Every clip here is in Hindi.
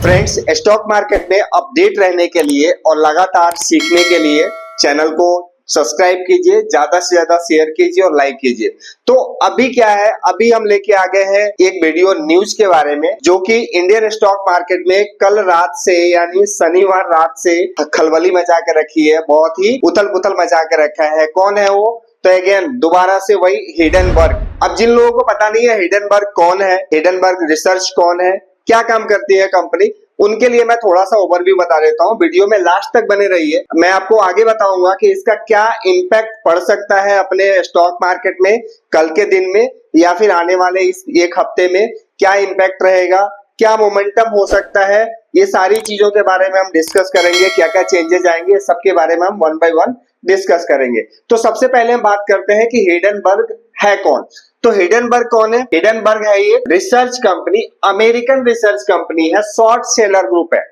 फ्रेंड्स, स्टॉक मार्केट में अपडेट रहने के लिए और लगातार सीखने के लिए चैनल को सब्सक्राइब कीजिए, ज्यादा से ज्यादा शेयर कीजिए और लाइक कीजिए। तो अभी क्या है, अभी हम लेके आ गए हैं एक वीडियो न्यूज के बारे में, जो कि इंडियन स्टॉक मार्केट में कल रात से यानी शनिवार रात से खलबली मचा के रखी है, बहुत ही उथल पुथल मचा के रखा है। कौन है वो? तो अगेन दोबारा से वही हिडेनबर्ग। अब जिन लोगों को पता नहीं है हिडेनबर्ग कौन है, हिडेनबर्ग रिसर्च कौन है, क्या काम करती है कंपनी, उनके लिए मैं थोड़ा सा ओवरव्यू बता देता हूँ। वीडियो में लास्ट तक बने रहिए, मैं आपको आगे बताऊंगा कि इसका क्या इंपैक्ट पड़ सकता है अपने स्टॉक मार्केट में कल के दिन में, या फिर आने वाले इस एक हफ्ते में क्या इंपैक्ट रहेगा, क्या मोमेंटम हो सकता है। ये सारी चीजों के बारे में हम डिस्कस करेंगे, क्या क्या चेंजेस आएंगे, सबके बारे में हम वन बाय वन डिस्कस करेंगे। तो सबसे पहले हम बात करते हैं कि हिडेनबर्ग है कौन। तो हिडेनबर्ग कौन है? हिडेनबर्ग है ये research company, American research company है, शॉर्ट सेलर ग्रुप है।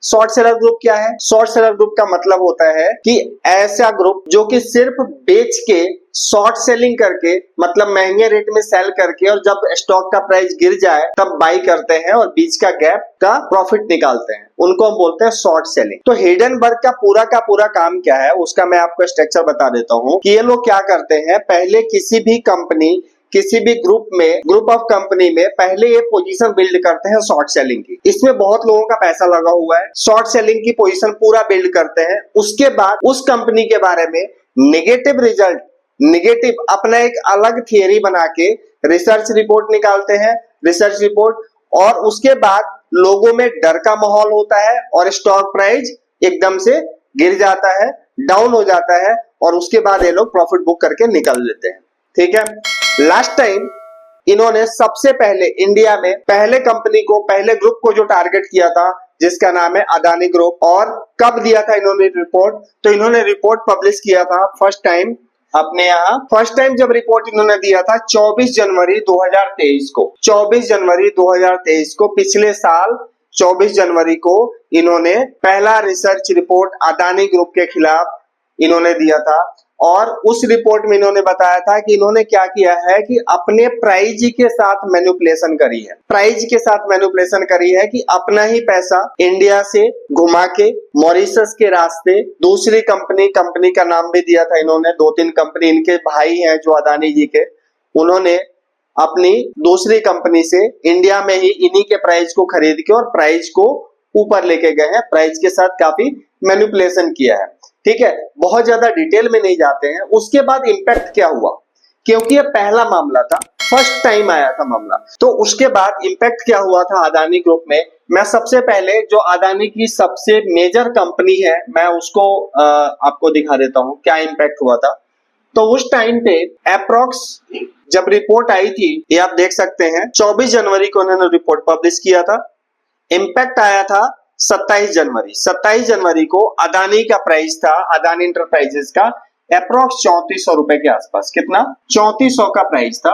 शॉर्ट सेलर ग्रुप क्या है? शॉर्ट सेलर ग्रुप का मतलब होता है कि ऐसा ग्रुप जो कि सिर्फ बेच के, शॉर्ट सेलिंग करके, मतलब महंगे रेट में सेल करके, और जब स्टॉक का प्राइस गिर जाए तब बाई करते हैं और बीच का गैप का प्रॉफिट निकालते हैं, उनको हम बोलते हैं शॉर्ट सेलिंग। तो हिडेनबर्ग का पूरा काम क्या है उसका मैं आपको स्ट्रक्चर बता देता हूं कि ये लोग क्या करते हैं। पहले किसी भी कंपनी, किसी भी ग्रुप ऑफ कंपनी में पहले ये पोजीशन बिल्ड करते हैं शॉर्ट सेलिंग की। इसमें बहुत लोगों का पैसा लगा हुआ है, शॉर्ट सेलिंग की पोजीशन पूरा बिल्ड करते हैं। उसके बाद उस कंपनी के बारे में नेगेटिव रिजल्ट, नेगेटिव अपना एक अलग थियरी बना के रिसर्च रिपोर्ट निकालते हैं, रिसर्च रिपोर्ट, और उसके बाद लोगों में डर का माहौल होता है और स्टॉक प्राइस एकदम से गिर जाता है, डाउन हो जाता है, और उसके बाद ये लोग प्रॉफिट बुक करके निकल लेते हैं। ठीक है। लास्ट टाइम इन्होंने सबसे पहले इंडिया में पहले कंपनी को, पहले ग्रुप को जो टारगेट किया था, जिसका नाम है अदानी ग्रुप। और कब दिया था इन्होंने रिपोर्ट? तो इन्होंने रिपोर्ट पब्लिश किया था फर्स्ट टाइम अपने यहाँ, फर्स्ट टाइम जब रिपोर्ट इन्होंने दिया था 24 जनवरी 2023 को। 24 जनवरी 2023 को, पिछले साल 24 जनवरी को इन्होंने पहला रिसर्च रिपोर्ट अदानी ग्रुप के खिलाफ इन्होंने दिया था। और उस रिपोर्ट में इन्होंने बताया था कि इन्होंने क्या किया है कि अपने प्राइज के साथ मैनिपुलेशन करी है, प्राइज के साथ मैनिपुलेशन करी है कि अपना ही पैसा इंडिया से घुमा के मॉरिशस के रास्ते दूसरी कंपनी का नाम भी दिया था इन्होंने, 2-3 कंपनी इनके भाई हैं जो अदानी जी के, उन्होंने अपनी दूसरी कंपनी से इंडिया में ही इन्हीं के प्राइस को खरीद के और प्राइस को ऊपर लेके गए हैं, प्राइस के साथ काफी मैनिपुलेशन किया है। ठीक है, बहुत ज्यादा डिटेल में नहीं जाते हैं। उसके बाद इंपैक्ट क्या हुआ, क्योंकि ये पहला मामला था, फर्स्ट टाइम आया था मामला, तो उसके बाद इंपैक्ट क्या हुआ था अदानी ग्रुप में। मैं सबसे पहले जो अदानी की सबसे मेजर कंपनी है, मैं उसको आपको दिखा देता हूं क्या इंपैक्ट हुआ था। तो उस टाइम पे अप्रोक्स जब रिपोर्ट आई थी, ये आप देख सकते हैं, 24 जनवरी को उन्होंने रिपोर्ट पब्लिश किया था। इंपैक्ट आया था 27 जनवरी को अदानी का प्राइस था, अदानी इंटरप्राइजेस का अप्रोक्स 3400 रुपए के आसपास। कितना? 3400 का प्राइस था।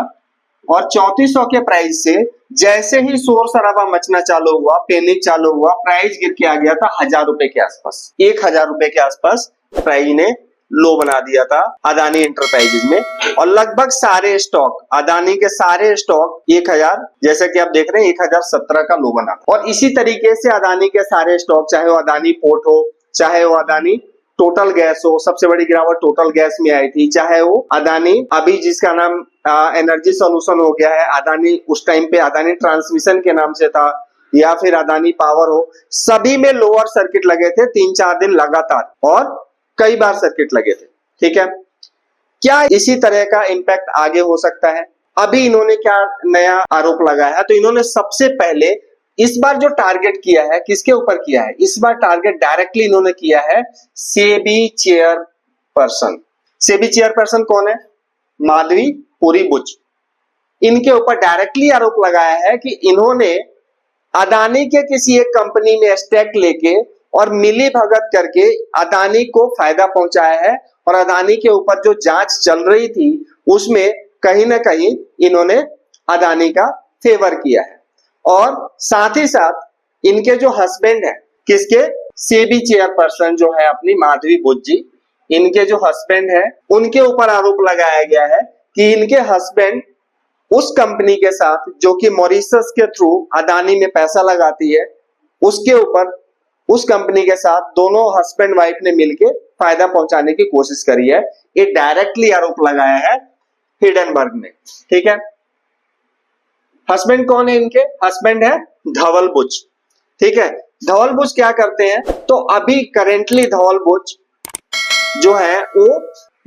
और 3400 के प्राइस से जैसे ही शोर शराबा मचना चालू हुआ, पैनिक चालू हुआ, प्राइस गिर के आ गया था 1000 रुपए के आसपास, 1000 रुपए के आसपास प्राइस ने लो बना दिया था अदानी इंटरप्राइजेज में। और लगभग सारे स्टॉक, अदानी के सारे स्टॉक 1000, जैसे कि आप देख रहे हैं 1017 का लो बना। और इसी तरीके से अदानी के सारे स्टॉक, चाहे वो अदानी पोर्ट हो, चाहे वो अदानी टोटल गैस हो, सबसे बड़ी गिरावट टोटल गैस में आई थी, चाहे वो अदानी अभी जिसका नाम एनर्जी सॉल्यूशन हो गया है, अदानी उस टाइम पे अदानी ट्रांसमिशन के नाम से था, या फिर अदानी पावर हो, सभी में लोअर सर्किट लगे थे 3-4 दिन लगातार, और कई बार सर्किट लगे थे। ठीक है, क्या इसी तरह का इंपैक्ट आगे हो सकता है? अभी इन्होंने क्या नया आरोप लगाया है? तो इन्होंने सबसे पहले इस बार जो टारगेट किया है, किसके ऊपर किया है? इस बार टारगेट डायरेक्टली इन्होंने किया है सेबी चेयरपर्सन। सेबी चेयरपर्सन कौन है? माधवी पुरी बुच। इनके ऊपर डायरेक्टली आरोप लगाया है कि इन्होंने अदानी के किसी एक कंपनी में स्टेक लेके और मिली भगत करके अदानी को फायदा पहुंचाया है, और अदानी के ऊपर जो जांच चल रही थी उसमें कहीं ना कहीं इन्होंने अदानी का फेवर किया है। और साथ ही साथ इनके जो हस्बैंड है, किसके? सेबी चेयरपर्सन जो है अपनी माधवी बुच जी, इनके जो हस्बैंड है उनके ऊपर आरोप लगाया गया है कि इनके हस्बैंड उस कंपनी के साथ जो कि मॉरिशस के थ्रू अदानी में पैसा लगाती है, उसके ऊपर उस कंपनी के साथ दोनों हस्बैंड वाइफ ने मिलकर फायदा पहुंचाने की कोशिश करी है। ये डायरेक्टली आरोप लगाया है हिडेनबर्ग ने। ठीक है, हस्बैंड कौन है इनके? हस्बैंड है धवल बुच। ठीक है, धवल बुच क्या करते हैं? तो अभी करेंटली धवल बुच जो है वो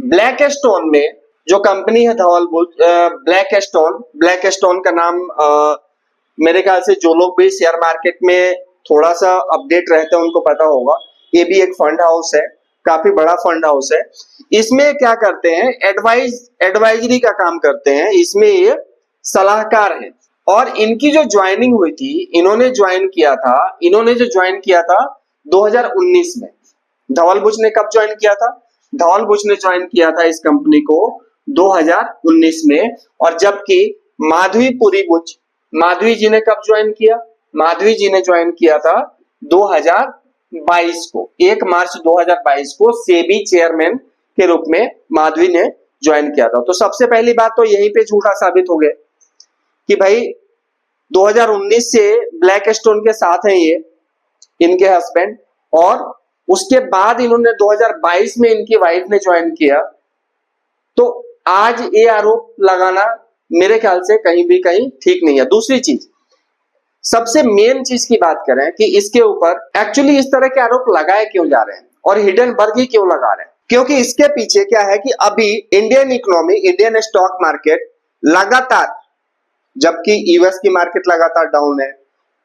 ब्लैक स्टोन में, जो कंपनी है धवल बुच ब्लैक स्टोन का नाम मेरे ख्याल से जो लोग भी शेयर मार्केट में थोड़ा सा अपडेट रहते हैं उनको पता होगा। ये भी एक फंड हाउस है, काफी बड़ा फंड हाउस है। इसमें क्या करते हैं? एडवाइजरी का काम करते हैं। इसमें ये सलाहकार है। और इनकी जो ज्वाइनिंग हुई थी, इन्होंने जो ज्वाइन किया था 2019 में। धवल बुच ने कब ज्वाइन किया था? धवल बुच ने ज्वाइन किया था इस कंपनी को 2019 में। और जबकि माधवी जी ने कब ज्वाइन किया? माधवी जी ने ज्वाइन किया था 2022 को, 1 मार्च 2022 को सेबी चेयरमैन के रूप में माधवी ने ज्वाइन किया था। तो सबसे पहली बात तो यहीं पे झूठा साबित हो गया कि भाई 2019 से ब्लैक स्टोन के साथ हैं ये इनके हस्बैंड, और उसके बाद इन्होंने 2022 में इनकी वाइफ ने ज्वाइन किया। तो आज ये आरोप लगाना मेरे ख्याल से कहीं ठीक नहीं है। दूसरी चीज, सबसे मेन चीज की बात करें कि इसके ऊपर एक्चुअली इस तरह के आरोप लगाए क्यों जा रहे हैं और हिडेनबर्ग ही क्यों लगा रहे हैं? क्योंकि इसके पीछे क्या है कि अभी Indian economy, Indian stock market लगातार, जबकि यूएस की मार्केट लगातार डाउन है,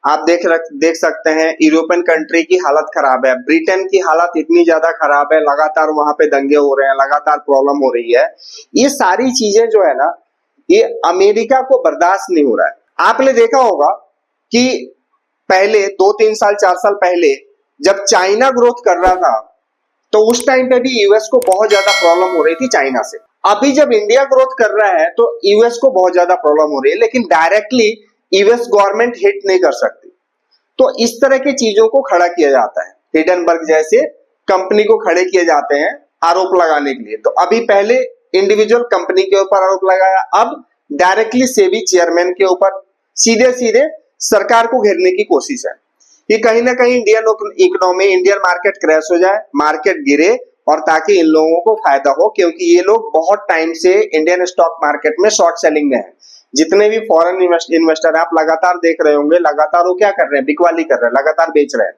आप देख सकते हैं यूरोपियन कंट्री की हालत खराब है, ब्रिटेन की हालत इतनी ज्यादा खराब है, लगातार वहां पे दंगे हो रहे हैं, लगातार प्रॉब्लम हो रही है। ये सारी चीजें जो है ना, ये अमेरिका को बर्दाश्त नहीं हो रहा है। आपने देखा होगा कि पहले 2-3 साल 4 साल पहले जब चाइना ग्रोथ कर रहा था तो उस टाइम पे भी यूएस को बहुत ज्यादा प्रॉब्लम हो रही थी चाइना से। अभी जब इंडिया ग्रोथ कर रहा है तो यूएस को बहुत ज्यादा प्रॉब्लम हो रही है, लेकिन डायरेक्टली यूएस गवर्नमेंट हिट नहीं कर सकती। तो इस तरह की चीजों को खड़ा किया जाता है, हिडेनबर्ग जैसे कंपनी को खड़े किए जाते हैं आरोप लगाने के लिए। तो अभी पहले इंडिविजुअल कंपनी के ऊपर आरोप लगाया, अब डायरेक्टली सेबी चेयरमैन के ऊपर सीधे सीधे सरकार को घेरने की कोशिश है कि कहीं ना कहीं Indian economy, Indian market crash हो जाए, मार्केट गिरे, और ताकि इन लोगों को फायदा हो, क्योंकि ये लोग बहुत टाइम से इंडियन स्टॉक मार्केट में शॉर्ट सेलिंग में है। जितने भी फॉरेन इन्वेस्टर आप लगातार देख रहे होंगे, लगातार वो क्या कर रहे हैं? बिकवाली कर रहे हैं, लगातार बेच रहे हैं।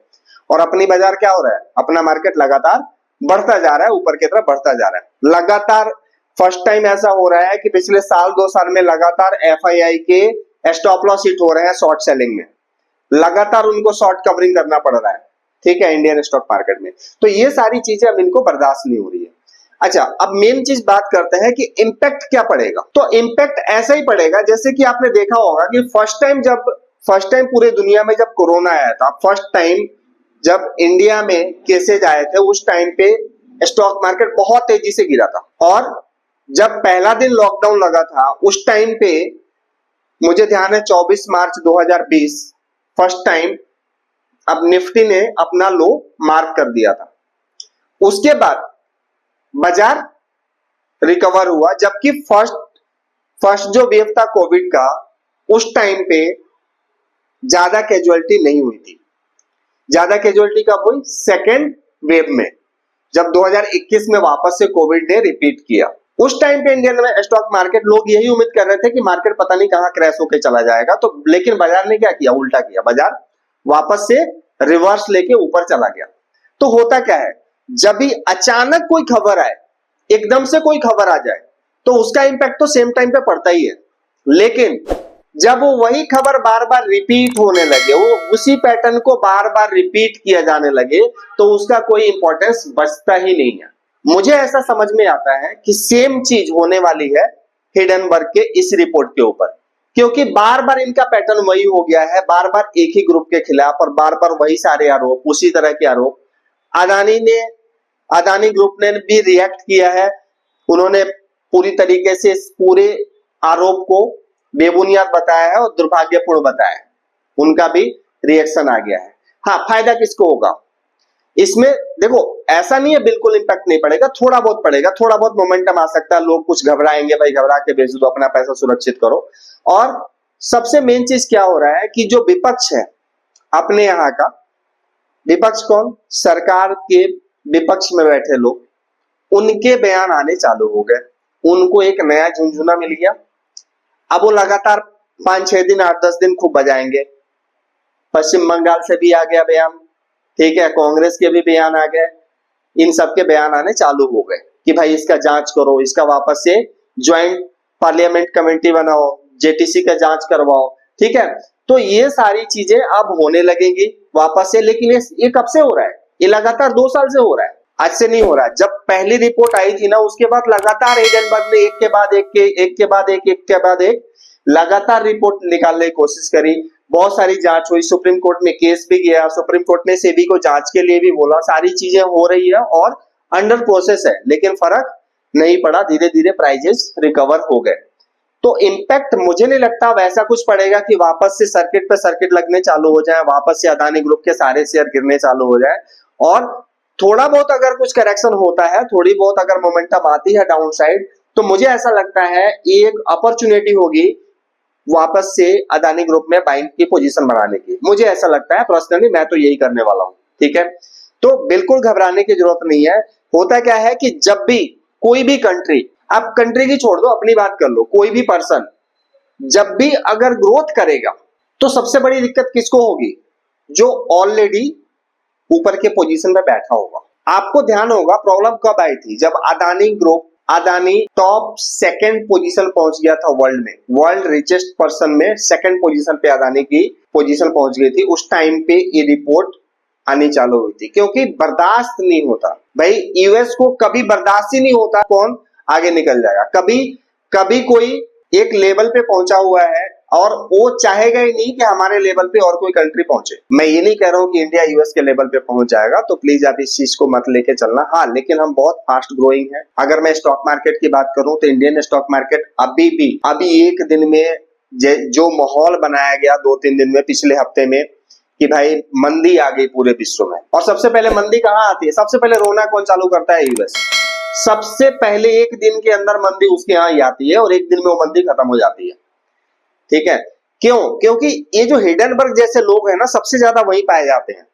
और अपनी बाजार क्या हो रहा है? अपना मार्केट लगातार बढ़ता जा रहा है, ऊपर की तरफ बढ़ता जा रहा है लगातार। फर्स्ट टाइम ऐसा हो रहा है कि पिछले साल 2 साल में लगातार एफआईआई के स्टॉप लॉस हिट हो रहे हैं शॉर्ट सेलिंग में, लगातार उनको शॉर्ट कवरिंग करना पड़ रहा है। ठीक है, इंडियन स्टॉक मार्केट में। तो ये सारी चीजें अब इनको बर्दाश्त नहीं हो रही है। अच्छा, अब मेन चीज बात करते हैं कि इम्पैक्ट क्या पड़ेगा। तो इम्पैक्ट ऐसा ही पड़ेगा जैसे कि आपने देखा होगा कि फर्स्ट टाइम पूरे दुनिया में जब कोरोना आया था, फर्स्ट टाइम जब इंडिया में केसेज आए थे, उस टाइम पे स्टॉक मार्केट बहुत तेजी से गिरा था। और जब पहला दिन लॉकडाउन लगा था उस टाइम पे मुझे ध्यान है 24 मार्च 2020 फर्स्ट टाइम अब निफ्टी ने अपना लो मार्क कर दिया था। उसके बाद बाजार रिकवर हुआ, जबकि फर्स्ट जो वेव था कोविड का, उस टाइम पे ज्यादा कैजुअलिटी नहीं हुई थी। ज्यादा कैजुअलिटी कब हुई? सेकेंड वेव में, जब 2021 में वापस से कोविड ने रिपीट किया। उस टाइम पे इंडियन में स्टॉक मार्केट, लोग यही उम्मीद कर रहे थे कि मार्केट पता नहीं कहां क्रैश होकर चला जाएगा, तो लेकिन बाजार ने क्या किया? उल्टा किया, बाजार वापस से रिवर्स लेके ऊपर चला गया। तो होता क्या है, जब भी अचानक कोई खबर आए, एकदम से कोई खबर आ जाए, तो उसका इंपैक्ट तो सेम टाइम पे पड़ता ही है। लेकिन जब वो वही खबर बार बार रिपीट होने लगे, वो उसी पैटर्न को बार बार रिपीट किया जाने लगे, तो उसका कोई इंपॉर्टेंस बचता ही नहीं है। मुझे ऐसा समझ में आता है कि सेम चीज होने वाली है हिडेनबर्ग के इस रिपोर्ट के ऊपर, क्योंकि बार बार इनका पैटर्न वही हो गया है, बार बार एक ही ग्रुप के खिलाफ और बार बार वही सारे आरोप, उसी तरह के आरोप। अदानी ग्रुप ने भी रिएक्ट किया है, उन्होंने पूरी तरीके से इस पूरे आरोप को बेबुनियाद बताया है और दुर्भाग्यपूर्ण बताया है, उनका भी रिएक्शन आ गया है। हाँ, फायदा किसको होगा इसमें? देखो, ऐसा नहीं है बिल्कुल इंपैक्ट नहीं पड़ेगा, थोड़ा बहुत पड़ेगा, थोड़ा बहुत मोमेंटम आ सकता है, लोग कुछ घबराएंगे, भाई घबरा के बेच दो, अपना पैसा सुरक्षित करो। और सबसे मेन चीज क्या हो रहा है कि जो विपक्ष है अपने यहाँ का, विपक्ष कौन? सरकार के विपक्ष में बैठे लोग, उनके बयान आने चालू हो गए। उनको एक नया झुंझुना मिल गया। अब वो लगातार 5-6 दिन 8-10 दिन खूब बजाएंगे। पश्चिम बंगाल से भी आ गया बयान, ठीक है, कांग्रेस के भी बयान आ गए। इन सबके बयान आने चालू हो गए कि भाई इसका जांच करो, इसका वापस से ज्वाइंट पार्लियामेंट कमेटी बनाओ, जेटीसी का जांच करवाओ, ठीक है। तो ये सारी चीजें अब होने लगेंगी वापस से। लेकिन ये कब से हो रहा है? ये लगातार 2 साल से हो रहा है, आज से नहीं हो रहा है। जब पहली रिपोर्ट आई थी ना, उसके बाद लगातार हिडेनबर्ग ने एक के बाद एक लगातार रिपोर्ट निकालने की कोशिश करी। बहुत सारी जांच हुई, सुप्रीम कोर्ट में केस भी गया, सुप्रीम कोर्ट ने सेबी को जांच के लिए भी बोला। सारी चीजें हो रही है और अंडर प्रोसेस है, लेकिन फर्क नहीं पड़ा। धीरे धीरे प्राइजेस रिकवर हो गए। तो इम्पैक्ट मुझे नहीं लगता वैसा कुछ पड़ेगा कि वापस से सर्किट पे सर्किट लगने चालू हो जाए, वापस से अदानी ग्रुप के सारे शेयर गिरने चालू हो जाए। और थोड़ा बहुत अगर कुछ करेक्शन होता है, थोड़ी बहुत अगर मोमेंटम आती है डाउन साइड, तो मुझे ऐसा लगता है एक अपॉर्चुनिटी होगी वापस से अदानी ग्रुप में बाइंग की पोजीशन बनाने की। मुझे ऐसा लगता है, पर्सनली मैं तो यही करने वाला हूं, ठीक है। तो बिल्कुल घबराने की जरूरत नहीं है। होता क्या है कि जब भी कोई भी कंट्री, आप कंट्री की छोड़ दो, अपनी बात कर लो, कोई भी पर्सन जब भी अगर ग्रोथ करेगा तो सबसे बड़ी दिक्कत किसको होगी? जो ऑलरेडी ऊपर के पोजीशन पे बैठा होगा। आपको ध्यान होगा प्रॉब्लम कब आई थी? जब अदानी टॉप सेकंड पोजीशन पहुंच गया था वर्ल्ड में, वर्ल्ड रिचेस्ट पर्सन में सेकंड पोजीशन पे अदानी की पोजीशन पहुंच गई थी। उस टाइम पे ये रिपोर्ट आनी चालू हुई थी, क्योंकि बर्दाश्त नहीं होता भाई। यूएस को कभी बर्दाश्त ही नहीं होता कौन आगे निकल जाएगा। कभी कोई एक लेवल पे पहुंचा हुआ है और वो चाहेगा ही नहीं कि हमारे लेवल पे और कोई कंट्री पहुंचे। मैं ये नहीं कह रहा हूं कि इंडिया यूएस के लेवल पे पहुंच जाएगा, तो प्लीज आप इस चीज को मत लेके चलना। हाँ, लेकिन हम बहुत फास्ट ग्रोइंग है। अगर मैं स्टॉक मार्केट की बात करूं तो इंडियन स्टॉक मार्केट अभी एक दिन में जो माहौल बनाया गया 2-3 दिन में, पिछले हफ्ते में, कि भाई मंदी आ गई पूरे विश्व में। और सबसे पहले मंदी कहां आती है? सबसे पहले रोना कौन चालू करता है? यूएस। सबसे पहले एक दिन के अंदर मंदी उसके यहां ही आती है और एक दिन में वो मंदी खत्म हो जाती है, ठीक है। क्यों? क्योंकि ये जो हिडेनबर्ग जैसे लोग हैं ना, सबसे ज्यादा वही पाए जाते हैं।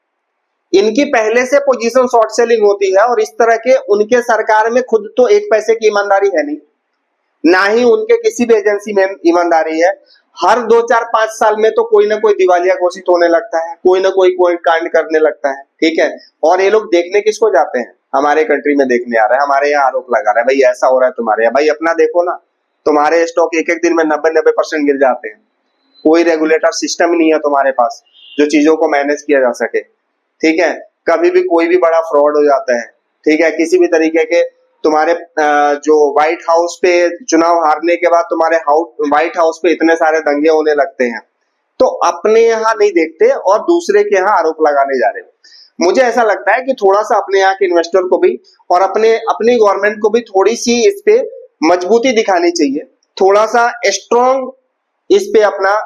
इनकी पहले से पोजीशन शॉर्ट सेलिंग होती है और इस तरह के उनके सरकार में खुद तो एक पैसे की ईमानदारी है नहीं, ना ही उनके किसी भी एजेंसी में ईमानदारी है। हर 2-4-5 साल में तो कोई ना कोई दिवालिया घोषित होने लगता है, कोई ना कोई कांड करने लगता है, ठीक है। और ये लोग देखने किसको जाते हैं? हमारे कंट्री में देखने आ रहा है, हमारे यहाँ आरोप लगा रहा है, भाई ऐसा हो रहा है तुम्हारे यहाँ। भाई अपना देखो ना, तुम्हारे स्टॉक एक दिन में 90% गिर जाते हैं। कोई रेगुलेटर सिस्टम नहीं है तुम्हारे पास जो चीजों को मैनेज किया जा सके, ठीक है। कभी भी कोई भी बड़ा फ्रॉड हो जाता है, ठीक है। किसी भी तरीके के तुम्हारे जो व्हाइट हाउस पे चुनाव हारने के बाद तुम्हारे व्हाइट हाउस पे इतने सारे दंगे होने लगते हैं, तो अपने यहाँ नहीं देखते और दूसरे के यहाँ आरोप लगाने जा रहे हो। मुझे ऐसा लगता है कि थोड़ा सा अपने यहाँ के इन्वेस्टर को भी और अपनी गवर्नमेंट को भी थोड़ी सी इस पे मजबूती दिखानी चाहिए, थोड़ा सा स्ट्रॉन्ग इस पे अपना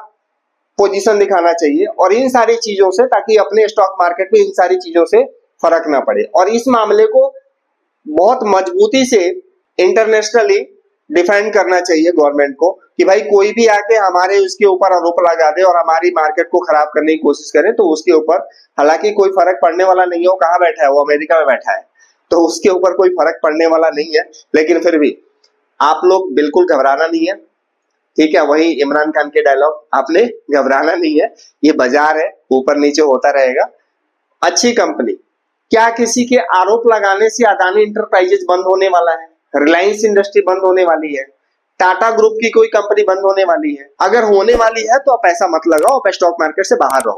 पोजीशन दिखाना चाहिए। और इन सारी चीजों से, ताकि अपने स्टॉक मार्केट में इन सारी चीजों से फर्क ना पड़े। और इस मामले को बहुत मजबूती से इंटरनेशनली डिफेंड करना चाहिए गवर्नमेंट को, कि भाई कोई भी आके हमारे उसके ऊपर आरोप लगा दे और हमारी मार्केट को खराब करने की कोशिश करे तो उसके ऊपर, हालांकि कोई फर्क पड़ने वाला नहीं है। वो कहाँ बैठा है? वो अमेरिका में बैठा है, तो उसके ऊपर कोई फर्क पड़ने वाला नहीं है। लेकिन फिर भी आप लोग बिल्कुल घबराना नहीं है, ठीक है। वही इमरान खान के डायलॉग, आपने घबराना नहीं है, ये बाजार है, ऊपर नीचे होता रहेगा। अच्छी कंपनी, क्या किसी के आरोप लगाने से अदानी इंटरप्राइजेज बंद होने वाला है? रिलायंस इंडस्ट्री बंद होने वाली है? टाटा ग्रुप की कोई कंपनी बंद होने वाली है? अगर होने वाली है तो आप पैसा मत लगाओ, आप स्टॉक मार्केट से बाहर रहो।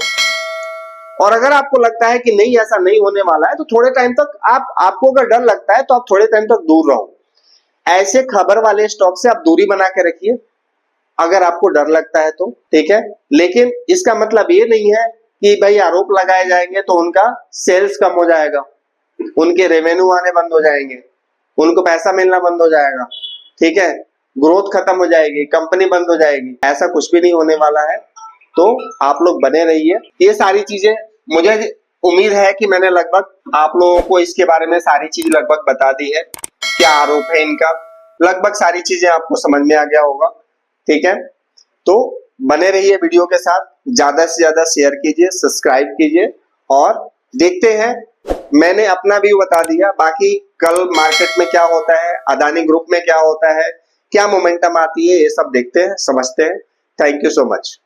और अगर आपको लगता है कि नहीं ऐसा नहीं होने वाला है, तो थोड़े टाइम तक आपको अगर डर लगता है तो आप थोड़े टाइम तक दूर रहो। ऐसे खबर वाले स्टॉक से आप दूरी बना के रखिए अगर आपको डर लगता है तो, ठीक है। लेकिन इसका मतलब ये नहीं है कि भाई आरोप लगाए जाएंगे तो उनका सेल्स कम हो जाएगा, उनके रेवेन्यू आने बंद हो जाएंगे, उनको पैसा मिलना बंद हो जाएगा, ठीक है, ग्रोथ खत्म हो जाएगी, कंपनी बंद हो जाएगी। ऐसा कुछ भी नहीं होने वाला है। तो आप लोग बने रहिए। ये सारी चीजें, मुझे उम्मीद है कि मैंने लगभग आप लोगों को इसके बारे में सारी चीज लगभग बता दी है। क्या आरोप है इनका, लगभग सारी चीजें आपको समझ में आ गया होगा, ठीक है। तो बने रहिए वीडियो के साथ, ज्यादा से ज्यादा शेयर कीजिए, सब्सक्राइब कीजिए और देखते हैं, मैंने अपना व्यू बता दिया, बाकी कल मार्केट में क्या होता है, अदानी ग्रुप में क्या होता है, क्या मोमेंटम आती है, ये सब देखते हैं, समझते हैं। Thank you so much.